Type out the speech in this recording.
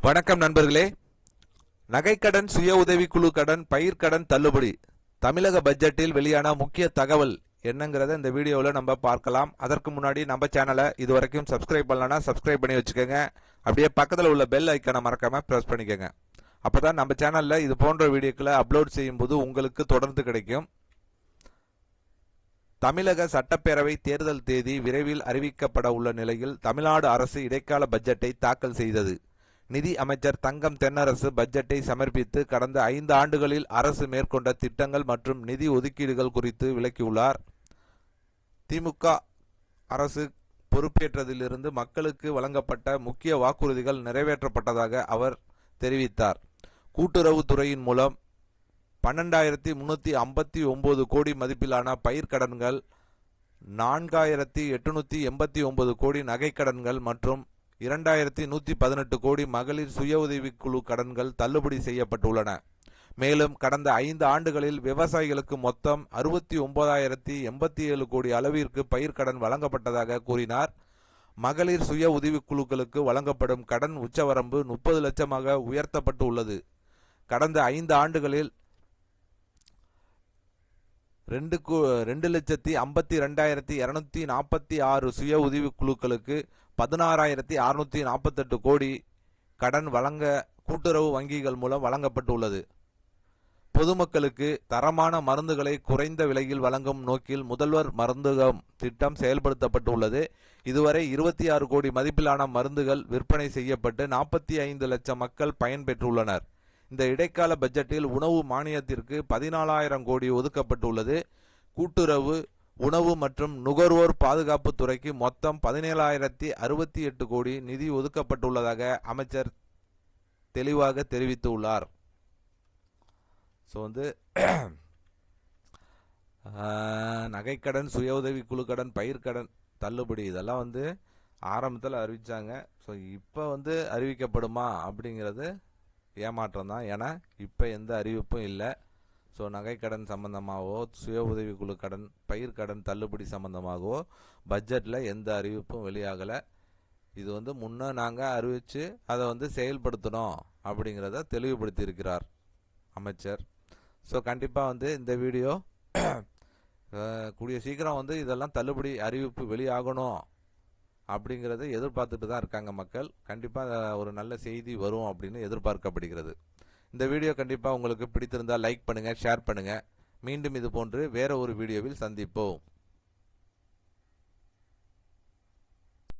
வணக்கம் நண்பர்களே. நகைக்கடன், சுய உதவிக்குழு கடன், பயிர்க்கடன் தள்ளுபடி தமிழக பட்ஜெட்டில் வெளியான முக்கிய தகவல் என்னங்கிறத இந்த வீடியோவில் நம்ம பார்க்கலாம். அதற்கு முன்னாடி நம்ம சேனலை இதுவரைக்கும் சப்ஸ்கிரைப் பண்ணலன்னா சப்ஸ்கிரைப் பண்ணி வச்சுக்கோங்க. அப்படியே பக்கத்தில் உள்ள பெல் ஐக்கானை மறக்காம ப்ரெஸ் பண்ணிக்கோங்க. அப்போதான் நம்ம சேனலில் இது போன்ற வீடியோக்களை அப்லோட் செய்யும்போது உங்களுக்கு தொடர்ந்து கிடைக்கும். தமிழக சட்டப்பேரவை தேர்தல் தேதி விரைவில் அறிவிக்கப்பட உள்ள நிலையில் தமிழ்நாடு அரசு இடைக்கால பட்ஜெட்டை தாக்கல் செய்தது. நிதி அமைச்சர் தங்கம் தென்னரசு பட்ஜெட்டை சமர்ப்பித்து கடந்த 5 ஆண்டுகளில் அரசு மேற்கொண்ட திட்டங்கள் மற்றும் நிதி ஒதுக்கீடுகள் குறித்து விளக்கியுள்ளார். திமுக அரசு பொறுப்பேற்றதிலிருந்து மக்களுக்கு வழங்கப்பட்ட முக்கிய வாக்குறுதிகள் நிறைவேற்றப்பட்டதாக அவர் தெரிவித்தார். கூட்டுறவுத்துறையின் மூலம் 12,359 கோடி மதிப்பிலான பயிர்க்கடன்கள், 4,889 கோடி நகைக்கடன்கள் மற்றும் 2,118 கோடி மகளிர் சுய உதவிக்குழு கடன்கள் தள்ளுபடி செய்யப்பட்டுள்ளன. மேலும் கடந்த 5 ஆண்டுகளில் விவசாயிகளுக்கு மொத்தம் 69,087 கோடி அளவிற்கு பயிர்க்கடன் வழங்கப்பட்டதாக கூறினார். மகளிர் சுய உதவிக்குழுக்களுக்கு வழங்கப்படும் கடன் உச்சவரம்பு 30 லட்சமாக உயர்த்தப்பட்டு உள்ளது. கடந்த 5 ஆண்டுகளில் 2,52,246 சுய உதவிக்குழுக்களுக்கு 16,648 கோடி கடன் வழங்க கூட்டுறவு வங்கிகள் மூலம் வழங்கப்பட்டுள்ளது. பொதுமக்களுக்கு தரமான மருந்துகளை குறைந்த விலையில் வழங்கும் நோக்கில் முதல்வர் மருந்தகம் திட்டம் செயல்படுத்தப்பட்டுள்ளது. இதுவரை 26 கோடி மதிப்பிலான மருந்துகள் விற்பனை செய்யப்பட்டு 45 லட்சம் மக்கள் பயன்பெற்றுள்ளனர். இந்த இடைக்கால பட்ஜெட்டில் உணவு மானியத்திற்கு 14,000 கோடி ஒதுக்கப்பட்டுள்ளது. கூட்டுறவு, உணவு மற்றும் நுகர்வோர் பாதுகாப்பு துறைக்கு மொத்தம் 17,068 கோடி நிதி ஒதுக்கப்பட்டுள்ளதாக அமைச்சர் தெளிவாக தெரிவித்துள்ளார். நகைக்கடன், சுய உதவிக்குழு கடன், பயிர்க்கடன் தள்ளுபடி இதெல்லாம் ஆரம்பத்தில் அறிவிச்சாங்க. ஸோ இப்போ அறிவிக்கப்படுமா அப்படிங்கிறது ஏமாற்றம் தான். ஏன்னா இப்போ எந்த அறிவிப்பும் இல்லை. ஸோ நகைக்கடன் சம்பந்தமாகவோ, சுய உதவிக்குழு கடன், பயிர்க்கடன் தள்ளுபடி சம்பந்தமாகவோ பட்ஜெட்டில் எந்த அறிவிப்பும் வெளியாகலை. இது முன்னே நாங்கள் அறிவித்து அதை செயல்படுத்தணும் அப்படிங்கிறத தெளிவுபடுத்தி இருக்கிறார் அமைச்சர். ஸோ கண்டிப்பாக இந்த வீடியோ கூடிய சீக்கிரம் இதெல்லாம் தள்ளுபடி அறிவிப்பு வெளியாகணும் அப்படிங்கிறத எதிர்பார்த்துட்டு தான் இருக்காங்க மக்கள். கண்டிப்பாக ஒரு நல்ல செய்தி வரும் அப்படின்னு எதிர்பார்க்கப்படுகிறது. இந்த வீடியோ கண்டிப்பாக உங்களுக்கு பிடித்திருந்தால் லைக் பண்ணுங்கள், ஷேர் பண்ணுங்கள். மீண்டும் இது போன்று வேற ஒரு வீடியோவில் சந்திப்போம்.